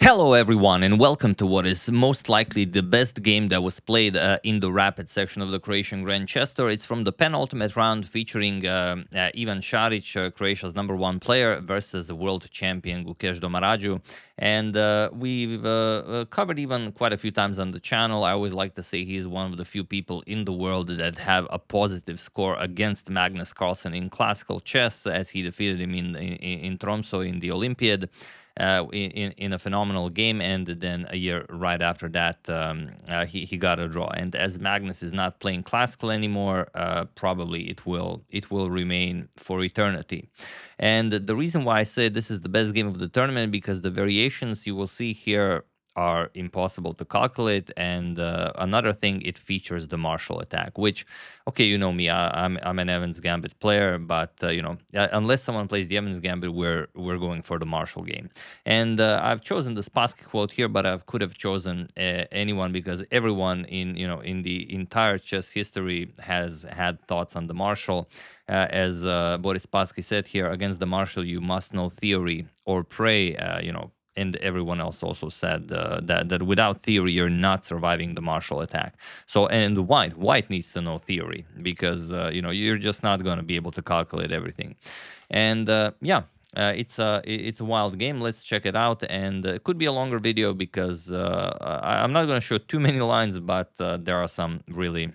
Hello, everyone, and welcome to what is most likely the best game that was played in the rapid section of the Croatian Grand Chester. It's from the penultimate round featuring Ivan Šarić, Croatia's #1 player, versus the world champion Gukesh Domaraju. And we've covered Ivan quite a few times on the channel. I always like to say he's one of the few people in the world that have a positive score against Magnus Carlsen in classical chess, as he defeated him in Tromsø in the Olympiad. In a phenomenal game, and then a year right after that, he got a draw. And as Magnus is not playing classical anymore, probably it will remain for eternity. And the reason why I say this is the best game of the tournament, because the variations you will see here are impossible to calculate. And another thing, it features the martial attack, which, okay, you know me, I'm an Evans Gambit player, but unless someone plays the Evans Gambit, we're going for the martial game. And I've chosen the Spassky quote here, but I could have chosen anyone, because everyone in the entire chess history has had thoughts on the martial. As Boris Spassky said here, against the martial you must know theory or pray. And everyone else also said that without theory you're not surviving the martial attack. So, and white needs to know theory, because you're just not going to be able to calculate everything. And it's a wild game. Let's check it out. And it could be a longer video, because I'm not going to show too many lines, but there are some really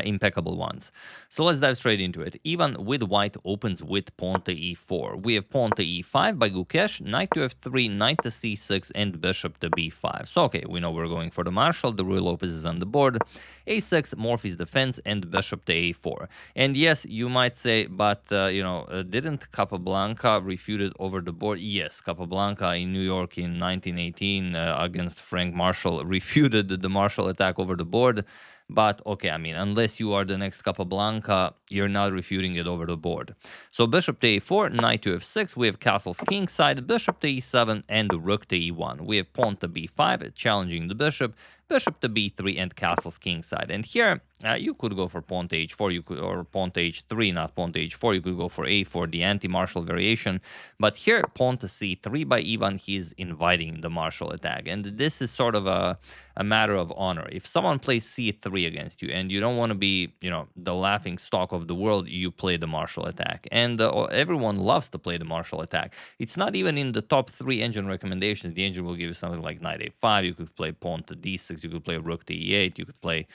impeccable ones. So let's dive straight into it. Ivan with white opens with pawn to e4. We have pawn to e5 by Gukesh, knight to f3, knight to c6, and bishop to b5. So okay, we know we're going for the martial. The Ruy Lopez is on the board. a6, Morphy's defense, and bishop to a4. And yes, you might say, but didn't Capablanca refute it over the board? Yes, Capablanca in New York in 1918 against Frank Marshall refuted the martial attack over the board. But okay, I mean, unless you are the next Capablanca, you're not refuting it over the board. So bishop to a4, knight to f6, we have castles kingside, bishop to e7, and rook to e1. We have pawn to b5, challenging the bishop, bishop to b3, and castles kingside. And here, you could go for pawn to h4, or pawn to h3, not pawn to h4. You could go for a4, the anti-martial variation. But here, pawn to c3 by Ivan, he's inviting the martial attack. And this is sort of a matter of honor. If someone plays c3 against you, and you don't want to be, the laughing stock of the world, you play the martial attack. And everyone loves to play the martial attack. It's not even in the top 3 engine recommendations. The engine will give you something like knight a5. You could play pawn to d6. You could play rook to e8. You could play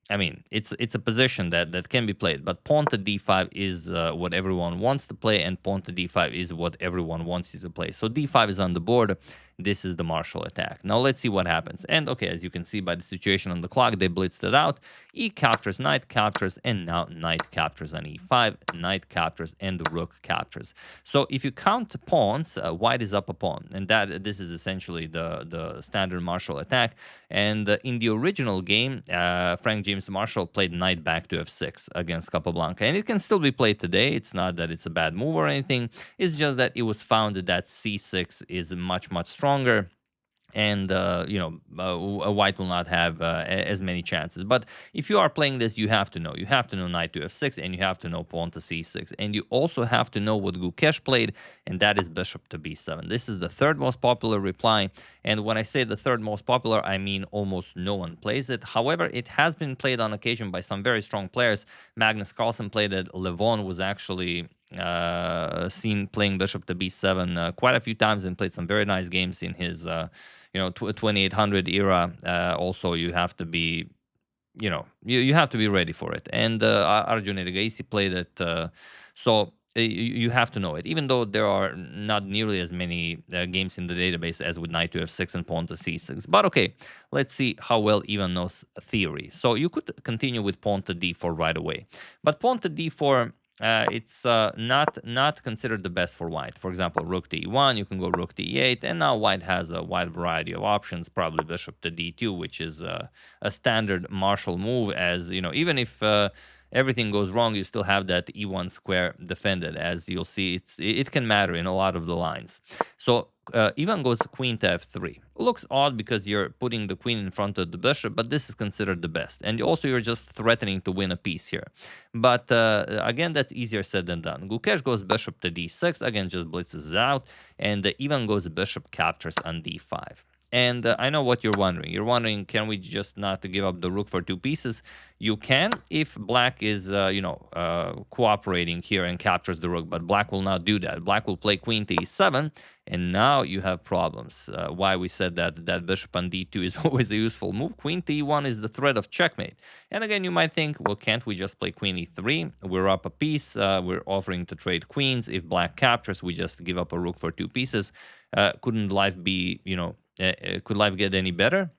it's a position that can be played, but pawn to d5 is what everyone wants to play, and pawn to d5 is what everyone wants you to play. So d5 is on the board. This is the martial attack. Now let's see what happens. And okay, as you can see by the situation on the clock, they blitzed it out. E captures, knight captures, and now knight captures on e5, knight captures, and the rook captures. So if you count pawns, white is up a pawn, and this is essentially the standard martial attack. And in the original game, Frank James Marshall played knight back to f6 against Capablanca, and it can still be played today. It's not that it's a bad move or anything. It's just that it was found that c6 is much stronger, and white will not have as many chances. But if you are playing this, you have to know knight to f6, and you have to know pawn to c6, and you also have to know what Gukesh played, and that is bishop to b7. This is the third most popular reply, and when I say the third most popular, I mean almost no one plays it. However, it has been played on occasion by some very strong players. Magnus Carlsen played it. Levon was actually seen playing bishop to b7 quite a few times, and played some very nice games in his 2800 era. Also, you have to be you have to be ready for it. And Arjun Erigaisi played it, so you have to know it, even though there are not nearly as many games in the database as with knight to f6 and pawn to c6. But okay, let's see how well Ivan knows theory. So you could continue with pawn to d4 right away, but pawn to d4, it's not considered the best for white. For example, rook to e1, you can go rook to e8, and now white has a wide variety of options, probably bishop to d2, which is a standard martial move, as even if everything goes wrong, you still have that e1 square defended. As you'll see, it can matter in a lot of the lines. So Ivan goes queen to f3. Looks odd because you're putting the queen in front of the bishop, but this is considered the best. And also you're just threatening to win a piece here. But again, that's easier said than done. Gukesh goes bishop to d6. Again, just blitzes out. And Ivan goes bishop captures on d5. And I know what you're wondering. You're wondering, can we just not give up the rook for 2 pieces? You can if black is, cooperating here and captures the rook, but black will not do that. Black will play queen to e7, and now you have problems. Why we said that bishop on d2 is always a useful move. Queen to e1 is the threat of checkmate. And again, you might think, well, can't we just play queen e3? We're up a piece. We're offering to trade queens. If black captures, we just give up a rook for 2 pieces. Couldn't life be, could life get any better?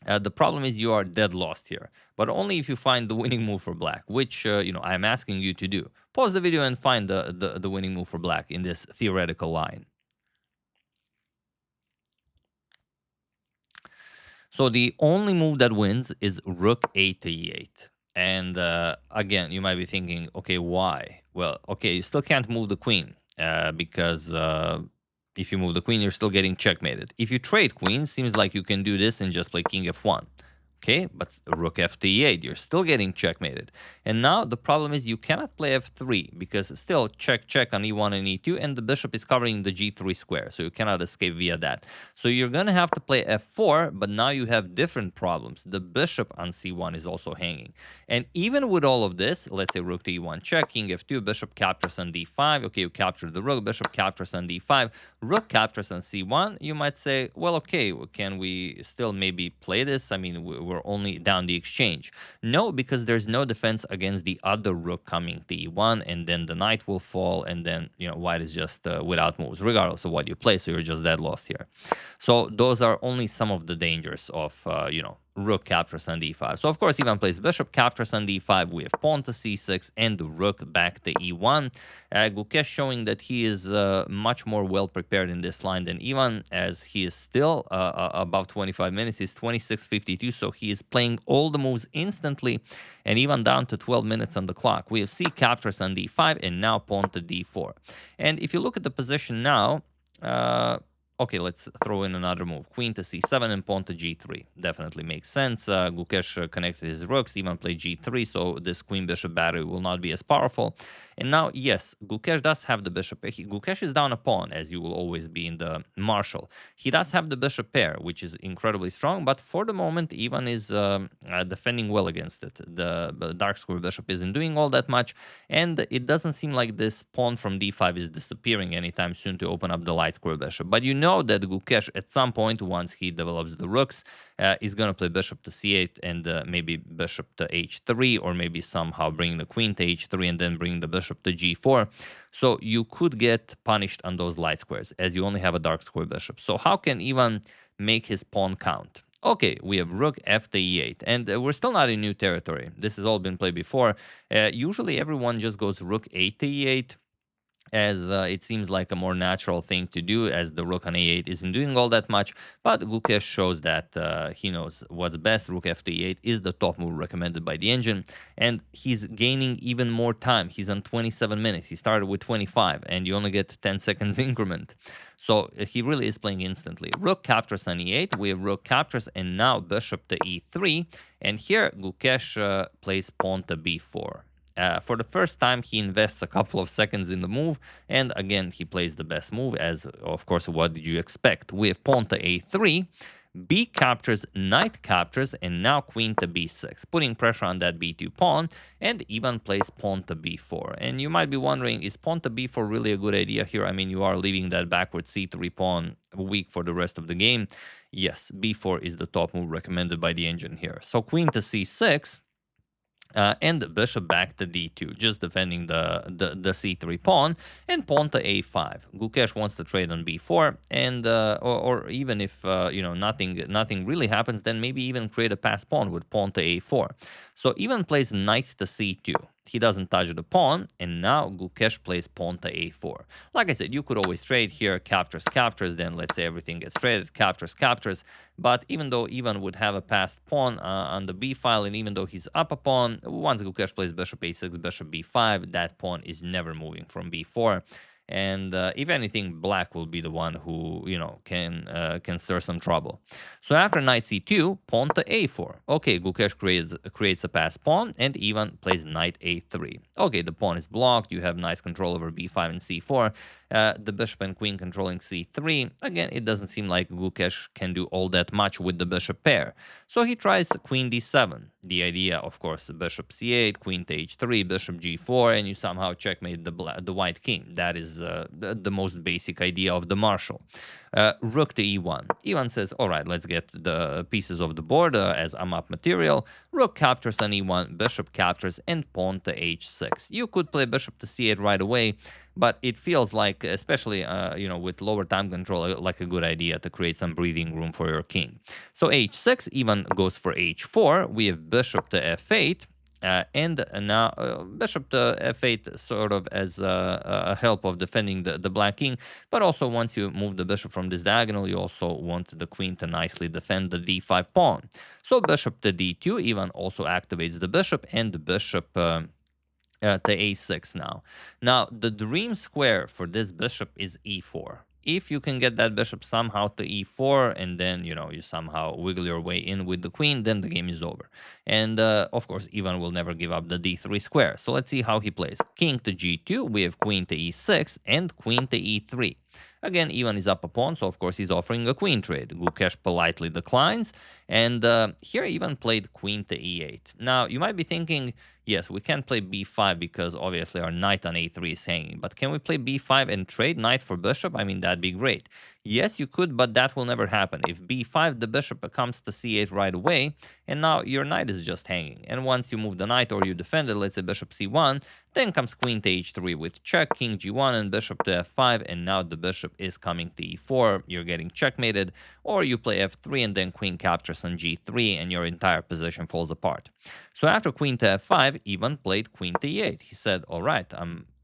The problem is you are dead lost here, but only if you find the winning move for black, which, I'm asking you to do. Pause the video and find the winning move for black in this theoretical line. So the only move that wins is rook a to e8. And again, you might be thinking, okay, why? Well, okay, you still can't move the queen because if you move the queen, you're still getting checkmated. If you trade queen, seems like you can do this and just play king f1. Okay, but rook f to e8, you're still getting checkmated. And now the problem is you cannot play f3 because still check on e1 and e2, and the bishop is covering the g3 square, so you cannot escape via that. So you're going to have to play f4, but now you have different problems. The bishop on c1 is also hanging. And even with all of this, let's say rook to e1 check, king f2, bishop captures on d5. Okay, you captured the rook, bishop captures on d5, rook captures on c1. You might say, well, okay, can we still maybe play this? I mean, we're only down the exchange. No, because there's no defense against the other rook coming to e1, and then the knight will fall, and then, white is just without moves, regardless of what you play, so you're just dead lost here. So those are only some of the dangers of, rook captures on d5. So, of course, Ivan plays bishop captures on d5. We have pawn to c6 and rook back to e1. Gukesh showing that he is much more well prepared in this line than Ivan, as he is still above 25 minutes. He's 26:52, so he is playing all the moves instantly, and Ivan down to 12 minutes on the clock. We have c captures on d5 and now pawn to d4. And if you look at the position now, okay, let's throw in another move. Queen to c7 and pawn to g3. Definitely makes sense. Gukesh connected his rooks, even played g3, so this queen-bishop battery will not be as powerful. And now, yes, Gukesh does have the bishop. Gukesh is down a pawn, as you will always be in the marshal. He does have the bishop pair, which is incredibly strong, but for the moment, Ivan is defending well against it. The dark square bishop isn't doing all that much, and it doesn't seem like this pawn from d5 is disappearing anytime soon to open up the light square bishop. But you know that Gukesh, at some point, once he develops the rooks, is going to play bishop to c8 and maybe bishop to h3, or maybe somehow bring the queen to h3 and then bring the bishop to g4. So you could get punished on those light squares, as you only have a dark square bishop. So how can Ivan make his pawn count? Okay, we have rook f to e8, and we're still not in new territory. This has all been played before. Usually everyone just goes rook a to e8, as it seems like a more natural thing to do, as the rook on a8 isn't doing all that much. But Gukesh shows that he knows what's best. Rook f to e8 is the top move recommended by the engine, and he's gaining even more time. He's on 27 minutes. He started with 25, and you only get 10 seconds increment. So he really is playing instantly. Rook captures on e8. We have rook captures, and now bishop to e3. And here Gukesh plays pawn to b4. For the first time, he invests a couple of seconds in the move, and again, he plays the best move, as, of course, what did you expect? We have pawn to a3, b captures, knight captures, and now queen to b6, putting pressure on that b2 pawn, and Ivan plays pawn to b4. And you might be wondering, is pawn to b4 really a good idea here? I mean, you are leaving that backward c3 pawn weak for the rest of the game. Yes, b4 is the top move recommended by the engine here. So queen to c6, and the bishop back to d2, just defending the c3 pawn, and pawn to a5. Gukesh wants to trade on b4, and or even if nothing really happens, then maybe even create a pass pawn with pawn to a4. So Ivan plays knight to c2. he doesn't touch the pawn, and now Gukesh plays pawn to a4. Like I said, you could always trade here, captures, captures, then let's say everything gets traded, captures, captures. But even though Ivan would have a passed pawn on the b file, and even though he's up a pawn, once Gukesh plays bishop a6, bishop b5, that pawn is never moving from b4. And if anything, black will be the one who, you know, can stir some trouble. So after knight c2, pawn to a4. Okay, Gukesh creates a passed pawn, and Ivan plays knight a3. Okay, the pawn is blocked. You have nice control over b5 and c4. The bishop and queen controlling c3. Again, it doesn't seem like Gukesh can do all that much with the bishop pair. So he tries queen d7. The idea, of course, bishop c8, queen to h3, bishop g4, and you somehow checkmate the white king. That is the most basic idea of the marshal. Rook to e1. Ivan says, all right, let's get the pieces of the board as up material. Rook captures on e1, bishop captures, and pawn to h6. You could play bishop to c8 right away, but it feels like, especially you know, with lower time control, like a good idea to create some breathing room for your king. So h6, Ivan goes for h4. We have bishop to f8. And now bishop to f8 sort of as a help of defending the black king, but also once you move the bishop from this diagonal, you also want the queen to nicely defend the d5 pawn. So bishop to d2, Ivan also activates the bishop, and the bishop to a6 now. Now, the dream square for this bishop is e4. If you can get that bishop somehow to e4, and then, you know, you somehow wiggle your way in with the queen, then the game is over. And, of course, Ivan will never give up the d3 square. So let's see how he plays. King to g2, we have queen to e6, and queen to e3. Again, Ivan is up a pawn, so of course he's offering a queen trade. Gukesh politely declines, and here Ivan played queen to e8. Now, you might be thinking, yes, we can play b5 because obviously our knight on a3 is hanging, but can we play b5 and trade knight for bishop? I mean, that'd be great. Yes, you could, but that will never happen. If b5, the bishop comes to c8 right away, and now your knight is just hanging. And once you move the knight or you defend it, let's say bishop c1, then comes queen to h3 with check, king g1, and bishop to f5, and now the bishop is coming to e4. You're getting checkmated, or you play f3 and then queen captures on g3, and your entire position falls apart. So after queen to f5, Ivan played queen to e8. He said, all right,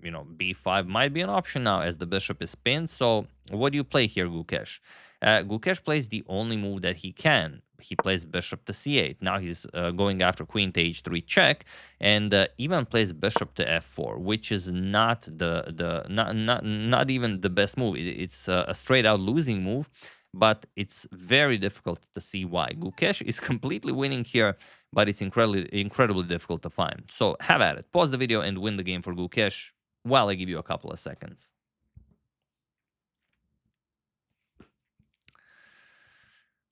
you know, b5 might be an option now as the bishop is pinned. So what do you play here, Gukesh? Gukesh plays the only move that he can. He plays bishop to c8. Now he's going after queen to h3 check, and Ivan plays bishop to f4, which is not not even the best move. It's a straight out losing move, but it's very difficult to see why. Gukesh is completely winning here, but it's incredibly difficult to find. So have at it. Pause the video and win the game for Gukesh while I give you a couple of seconds.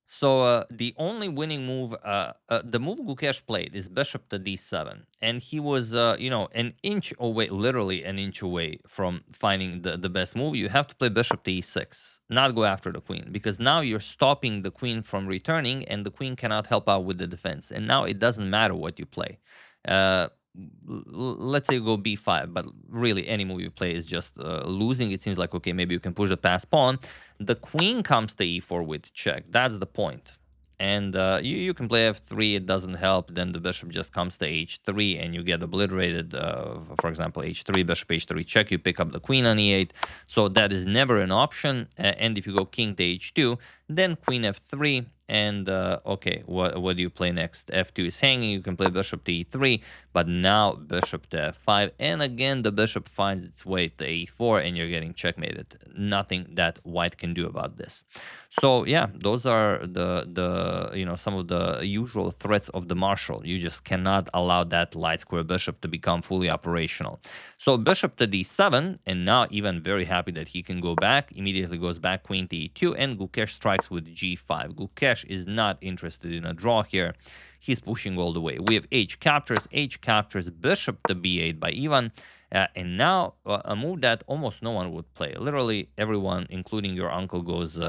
So the only winning move, the move Gukesh played is bishop to d7, and he was, you know, an inch away, literally an inch away from finding the best move. You have to play bishop to e6, not go after the queen, because now you're stopping the queen from returning, and the queen cannot help out with the defense. And now it doesn't matter what you play. Let's say you go b5, but really any move you play is just losing. It seems like, okay, maybe you can push the passed pawn. The queen comes to e4 with check. That's the point. And you can play f3, it doesn't help. Then the bishop just comes to h3 and you get obliterated. For example, h3, bishop h3 check, you pick up the queen on e8. So that is never an option. And if you go king to h2, then queen f3. And okay, what do you play next? f2 is hanging, you can play bishop to e3, but now bishop to f5, and again the bishop finds its way to e4, and you're getting checkmated. Nothing that white can do about this. So yeah, those are the you know, some of the usual threats of the marshal. You just cannot allow that light square bishop to become fully operational. So bishop to d7, and now Ivan very happy that he can go back, immediately goes back queen to e2, and Gukesh strikes with g5. Gukesh is not interested in a draw here. He's pushing all the way. We have h captures, bishop to b8 by Ivan, and now a move that almost no one would play. Literally everyone, including your uncle, goes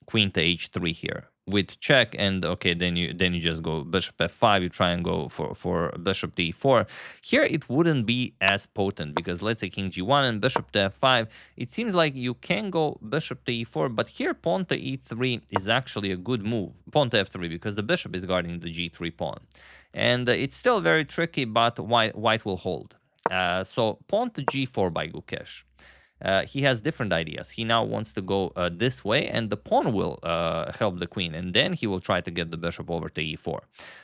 queen to h3 here. with check, and okay, then you just go bishop f5. You try and go for bishop to e4. Here it wouldn't be as potent, because let's say king g1 and bishop to f5. It seems like you can go bishop to e4, but here pawn to e3 is actually a good move. Pawn to f3, because the bishop is guarding the g3 pawn, and it's still very tricky, but white will hold. So pawn to g4 by Gukesh. He has different ideas. He now wants to go this way, and the pawn will help the queen, and then he will try to get the bishop over to e4.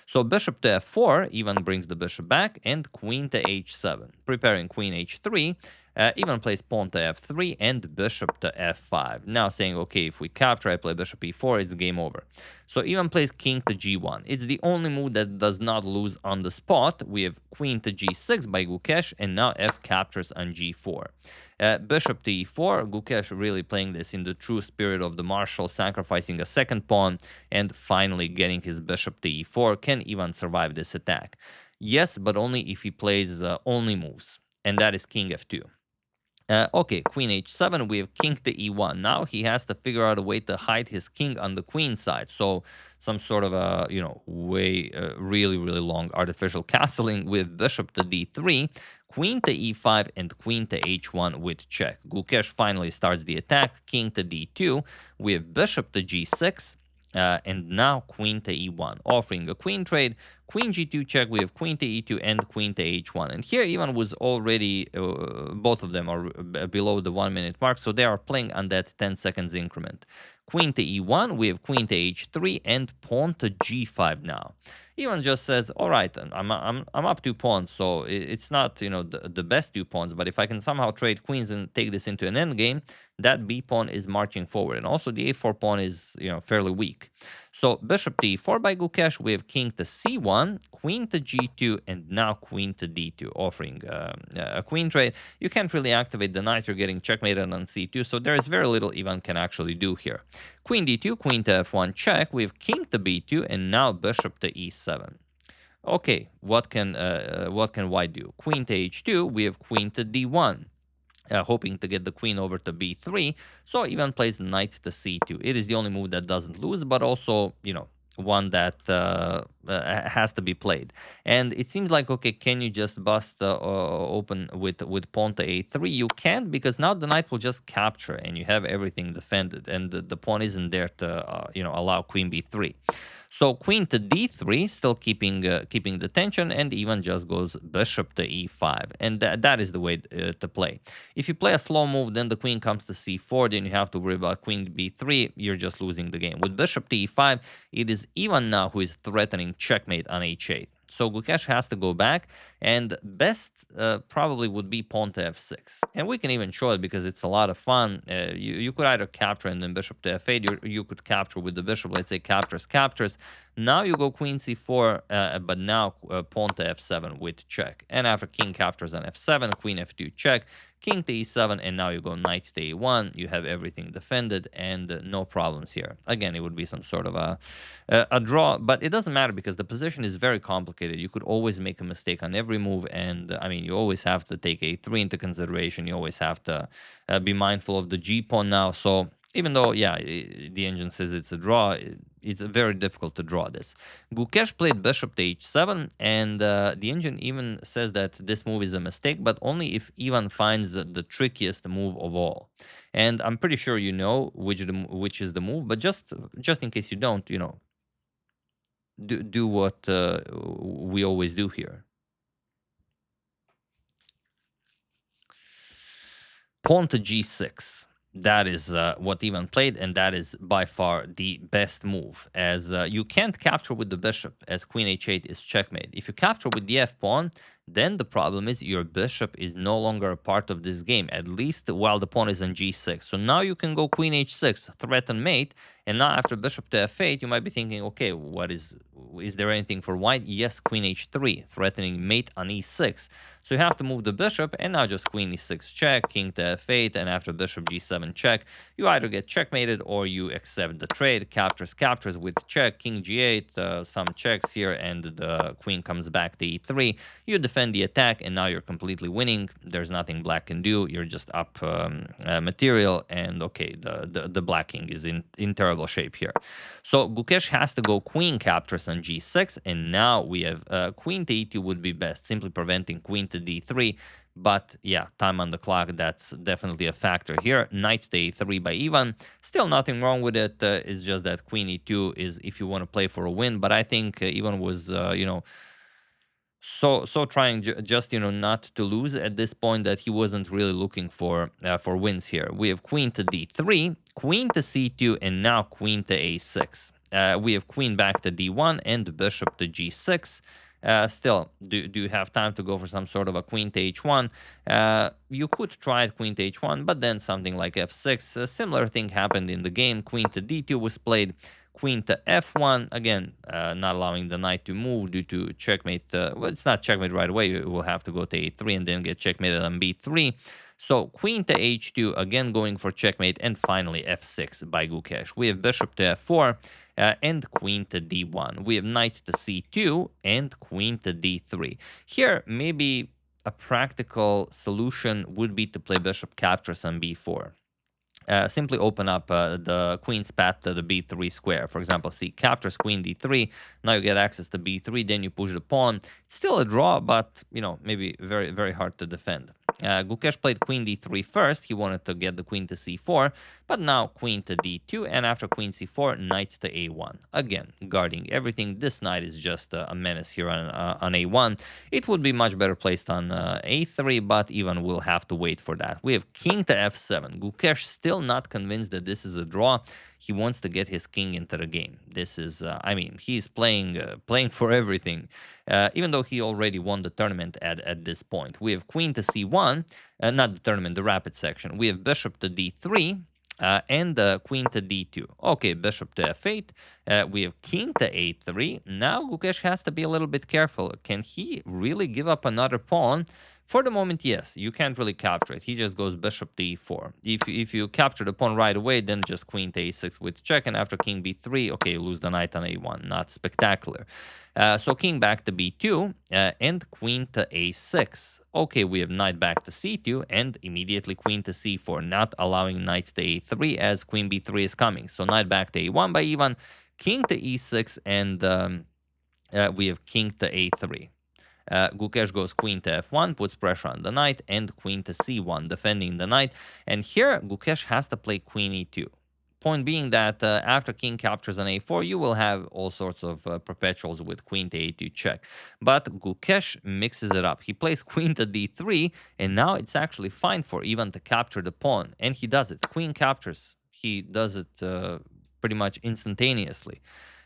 So bishop to f4 even brings the bishop back, and queen to h7, preparing queen h3. Even plays pawn to f3 and bishop to f5. Now saying, okay, if we capture, I play bishop e4, it's game over. So even plays king to g1. It's the only move that does not lose on the spot. We have queen to g6 by Gukesh, and now f captures on g4. Bishop to e4, Gukesh really playing this in the true spirit of the marshal, sacrificing a second pawn and finally getting his bishop to e4. Can even survive this attack? Yes, but only if he plays only moves, and that is king f2. Okay, queen h7, we have king to e1. Now he has to figure out a way to hide his king on the queen side. So some sort of a, way really, really long artificial castling with bishop to d3, queen to e5, and queen to h1 with check. Gukesh finally starts the attack, king to d2. We have bishop to g6. And now queen to e1, offering a queen trade, queen g2 check. We have queen to e2 and queen to h1. And here even was already, both of them are below the 1 minute mark, so they are playing on that 10 seconds increment. Queen to e1, we have queen to h3 and pawn to g5 now. Even just says, all right, I'm up 2 pawns, so it's not, the best 2 pawns, but if I can somehow trade queens and take this into an endgame, that b pawn is marching forward. And also the a4 pawn is, fairly weak. So bishop to e4 by Gukesh, we have king to c1, queen to g2, and now queen to d2, offering a queen trade. You can't really activate the knight, you're getting checkmated on c2, so there is very little Ivan can actually do here. Queen d2, queen to f1 check, we have king to b2, and now bishop to e7. Okay, what can white do? Queen to h2, we have queen to d1. Hoping to get the queen over to b3, so even plays knight to c2. It is the only move that doesn't lose, but also, one that has to be played. And it seems like, okay, can you just bust open with pawn to a3? You can't, because now the knight will just capture, and you have everything defended, and the pawn isn't there to allow queen b3. So queen to d3, still keeping the tension, and even just goes bishop to e5, and that is the way to play. If you play a slow move, then the queen comes to c4, then you have to worry about queen b3. You're just losing the game. With bishop to e5, it is Ivan now who is threatening checkmate on h8. So Gukesh has to go back, and best probably would be pawn to f6. And we can even show it because it's a lot of fun. You could either capture and then bishop to f8, you could capture with the bishop, let's say captures. Now you go queen c4, but now pawn to f7 with check. And after king captures on f7, queen f2 check, king to e7, and now you go knight to a1. You have everything defended, and no problems here. Again, it would be some sort of a draw, but it doesn't matter because the position is very complicated. You could always make a mistake on every move, and I mean, you always have to take a3 into consideration. You always have to be mindful of the g pawn now. So even though, yeah, the engine says it's a draw, it's very difficult to draw this. Gukesh played bishop to h7, and the engine even says that this move is a mistake, but only if Ivan finds the trickiest move of all. And I'm pretty sure you know which is the move, but just in case you don't, do what we always do here. Pawn to g6. That is what Ivan played, and that is by far the best move, as you can't capture with the bishop, as queen h8 is checkmate. If you capture with the f-pawn, then the problem is your bishop is no longer a part of this game, at least while the pawn is on g6. So now you can go queen h6, threaten mate, and now after bishop to f8, you might be thinking, okay, is there anything for white? Yes, queen h3, threatening mate on e6. So you have to move the bishop, and now just queen e6 check, king to f8, and after bishop g7 check, you either get checkmated or you accept the trade. Captures with check, king g8, some checks here, and the queen comes back to e3. You defend defend the attack, and now you're completely winning. There's nothing black can do. You're just up material, and okay, the black king is in terrible shape here. So Gukesh has to go queen captures on g6, and now we have queen to e2 would be best, simply preventing queen to d3. But yeah, time on the clock, that's definitely a factor here. Knight to a3 by Ivan. Still nothing wrong with it. It's just that queen e2 is if you want to play for a win. But I think Ivan was, so trying just, not to lose at this point, that he wasn't really looking for wins here. We have queen to d3, queen to c2, and now queen to a6. We have queen back to d1 and bishop to g6. Still, do you have time to go for some sort of a queen to h1? You could try queen to h1, but then something like f6. A similar thing happened in the game. Queen to d2 was played. Queen to f1, again, not allowing the knight to move due to checkmate. Well, it's not checkmate right away. You will have to go to a3 and then get checkmated on b3. So queen to h2, again going for checkmate, and finally f6 by Gukesh. We have bishop to f4 and queen to d1. We have knight to c2 and queen to d3. Here, maybe a practical solution would be to play bishop captures on b4. Simply open up the queen's path to the b3 square. For example, c captures queen d3. Now you get access to b3, then you push the pawn. It's still a draw, but, maybe very, very hard to defend. Gukesh played queen d3 first. He wanted to get the queen to c4, but now queen to d2, and after queen c4, knight to a1. Again, guarding everything. This knight is just a menace here on a1. It would be much better placed on a3, but Ivan will have to wait for that. We have king to f7. Gukesh still not convinced that this is a draw. He wants to get his king into the game. This is, he's playing for everything, even though he already won the tournament at this point. We have queen to c1, not the tournament, the rapid section. We have bishop to d3, and queen to d2. Okay, bishop to f8. We have king to a3. Now Gukesh has to be a little bit careful. Can he really give up another pawn? For the moment, yes. You can't really capture it. He just goes bishop to e4. If you capture the pawn right away, then just queen to a6 with check, and after king b3, okay, you lose the knight on a1. Not spectacular. So king back to b2 and queen to a6. Okay, we have knight back to c2 and immediately queen to c4, not allowing knight to a3 as queen b3 is coming. So knight back to a1 by Ivan, king to e6, and we have king to a3. Gukesh goes queen to f1, puts pressure on the knight, and queen to c1, defending the knight. And here, Gukesh has to play queen e2. Point being that after king captures on a4, you will have all sorts of perpetuals with queen to a2 check. But Gukesh mixes it up. He plays queen to d3, and now it's actually fine for Ivan to capture the pawn. And he does it. Queen captures. He does it pretty much instantaneously.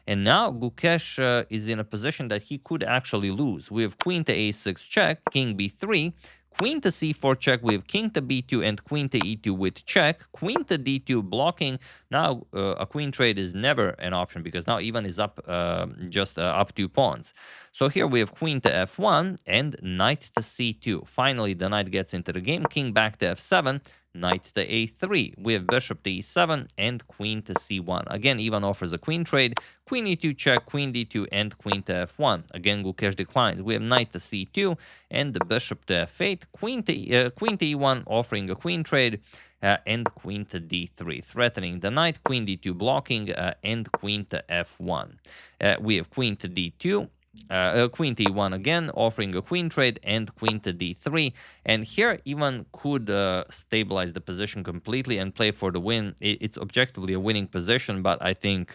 And now Gukesh is in a position that he could actually lose. We have queen to a6 check, king b3, queen to c4 check. We have king to b2 and queen to e2 with check, queen to d2 blocking. Now a queen trade is never an option because now Ivan is up up 2 pawns. So here we have queen to f1 and knight to c2. Finally, the knight gets into the game. King back to f7. Knight to a3. We have bishop to e7 and queen to c1. Again, Ivan offers a queen trade. Queen e2 check, queen d2, and queen to f1. Again, Gukesh declines. We have knight to c2 and the bishop to f8. Queen to e1 offering a queen trade. And queen to d3, threatening the knight. Queen d2 blocking and queen to f1. We have queen to d2. Queen to e1 again, offering a queen trade, and queen to d3. And here Ivan could stabilize the position completely and play for the win. It's objectively a winning position, but I think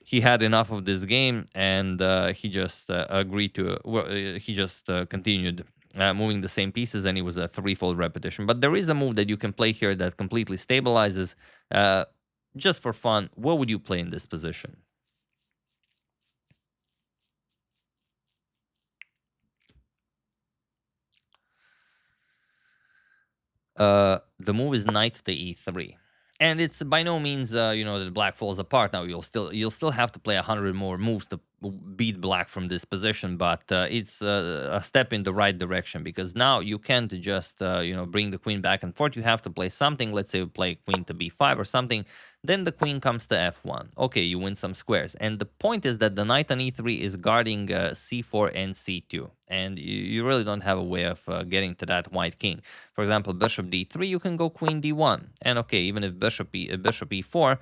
he had enough of this game, and he just agreed to. He just continued moving the same pieces, and it was a threefold repetition. But there is a move that you can play here that completely stabilizes. Just for fun, what would you play in this position? The move is knight to e3, and it's by no means the black falls apart. Now you'll still have to play 100 more moves to beat black from this position, but it's a step in the right direction, because now you can't just bring the queen back and forth. You have to play something. Let's say you play queen to b5 or something, then the queen comes to f1. Okay, you win some squares, and the point is that the knight on e3 is guarding c4 and c2, and you really don't have a way of getting to that white king. For example, bishop d3, you can go queen d1, and okay, even if bishop e4,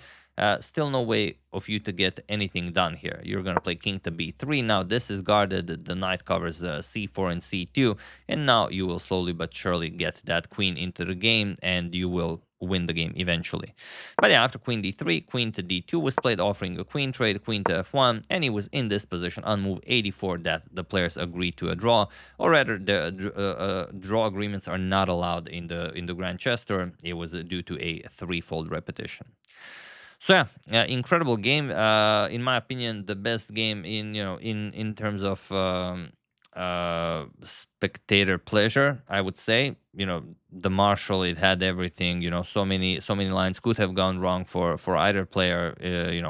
still no way of you to get anything done here. You're going to play king to b3. Now this is guarded. The knight covers c4 and c2. And now you will slowly but surely get that queen into the game, and you will win the game eventually. But yeah, after queen d3, queen to d2 was played, offering a queen trade, queen to f1. And it was in this position on move 84 that the players agreed to a draw. Or rather, the draw agreements are not allowed in the Grand Chester. It was due to a threefold repetition. So yeah, incredible game. In my opinion, the best game in terms of spectator pleasure, I would say. The Marshall, it had everything. So many lines could have gone wrong for either player.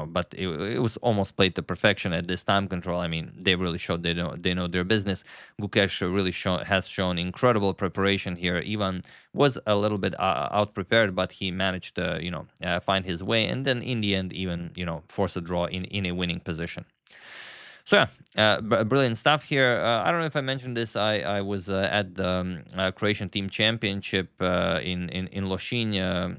But it was almost played to perfection at this time control. I mean, they really showed they know their business. Gukesh really has shown incredible preparation here. Ivan was a little bit out prepared, but he managed to find his way, and then in the end even force a draw in a winning position. So yeah, brilliant stuff here. I don't know if I mentioned this. I was at the Croatian Team Championship in Lošinj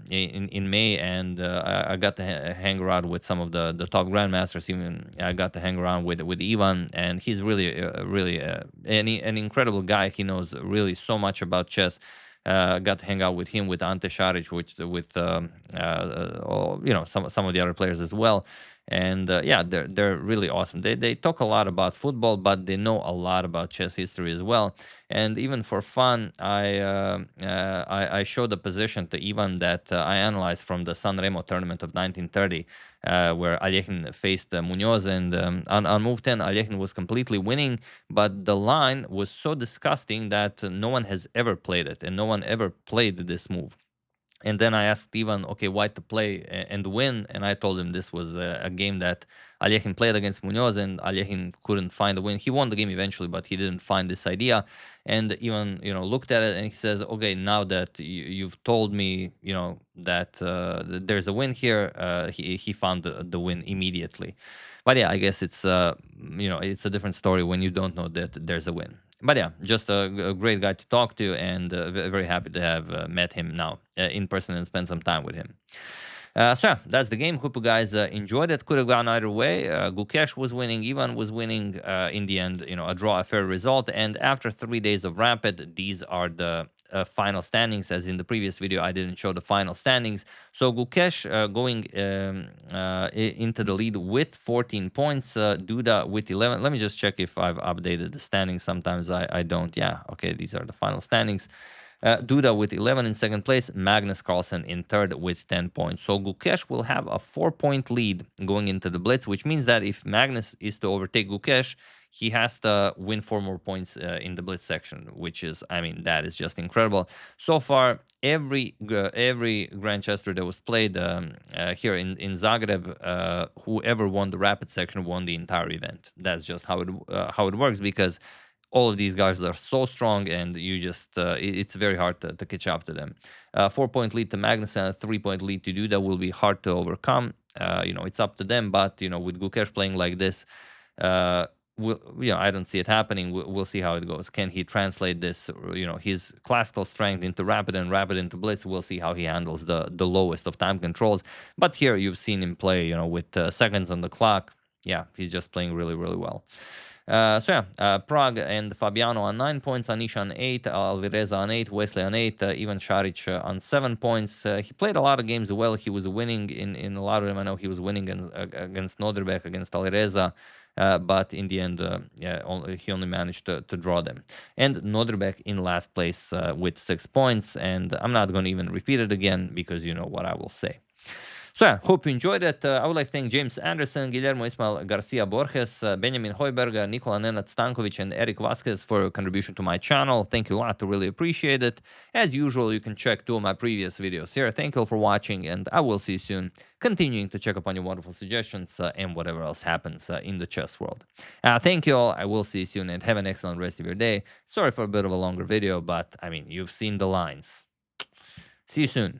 in May, and I got to hang around with some of the top grandmasters. Even I got to hang around with Ivan, and he's really an incredible guy. He knows really so much about chess. Got to hang out with him, with Ante Šarić, with some of the other players as well. And yeah, they're really awesome. They talk a lot about football, but they know a lot about chess history as well. And even for fun, I showed a position to Ivan that I analyzed from the Sanremo tournament of 1930, where Aljechin faced Munoz, and on move 10, Aljechin was completely winning, but the line was so disgusting that no one has ever played it, and no one ever played this move. And then I asked Ivan, okay, why to play and win? And I told him this was a game that Aljechin played against Munoz, and Aljechin couldn't find a win. He won the game eventually, but he didn't find this idea. And Ivan, looked at it and he says, okay, now that you've told me, that there's a win here, he found the win immediately. But yeah, I guess it's it's a different story when you don't know that there's a win. But yeah, just a great guy to talk to, and very happy to have met him now in person and spend some time with him. So yeah, that's the game. Hope you guys enjoyed it. Could have gone either way. Gukesh was winning, Ivan was winning. In the end, a draw, a fair result. And after 3 days of Rapid, these are the final standings. As in the previous video, I didn't show the final standings. So Gukesh going into the lead with 14 points. Duda with 11. Let me just check if I've updated the standings. Sometimes I don't. Yeah, okay, these are the final standings. Duda with 11 in second place, Magnus Carlsen in third with 10 points. So Gukesh will have a 4-point lead going into the Blitz, which means that if Magnus is to overtake Gukesh, he has to win 4 more points in the Blitz section, which is, I mean, that is just incredible. So far, every Grand Chester that was played here in Zagreb, whoever won the Rapid section won the entire event. That's just how it works, because all of these guys are so strong, and you just it's very hard to catch up to them. 4-point lead to Magnus and a 3-point lead to Duda will be hard to overcome. It's up to them, but with Gukesh playing like this, I don't see it happening. We'll see how it goes. Can he translate this, his classical strength into Rapid and Rapid into Blitz? We'll see how he handles the lowest of time controls. But here you've seen him play, with seconds on the clock. Yeah, he's just playing really, really well. So yeah, Prague and Fabiano on 9 points, Anish on 8, Alireza on 8, Wesley on 8, even Šarić on 7 points. He played a lot of games well. He was winning in a lot of them. I know he was winning against Nodrbek, against Alireza, but in the end, he only managed to draw them. And Nodrbek in last place with 6 points, and I'm not going to even repeat it again, because you know what I will say. So yeah, hope you enjoyed it. I would like to thank James Anderson, Guillermo Ismael Garcia Borges, Benjamin Heuberger, Nikola Nenad Stankovic, and Eric Vasquez for your contribution to my channel. Thank you a lot. I really appreciate it. As usual, you can check 2 of my previous videos here. Thank you all for watching, and I will see you soon, continuing to check up on your wonderful suggestions and whatever else happens in the chess world. Thank you all. I will see you soon, and have an excellent rest of your day. Sorry for a bit of a longer video, but I mean, you've seen the lines. See you soon.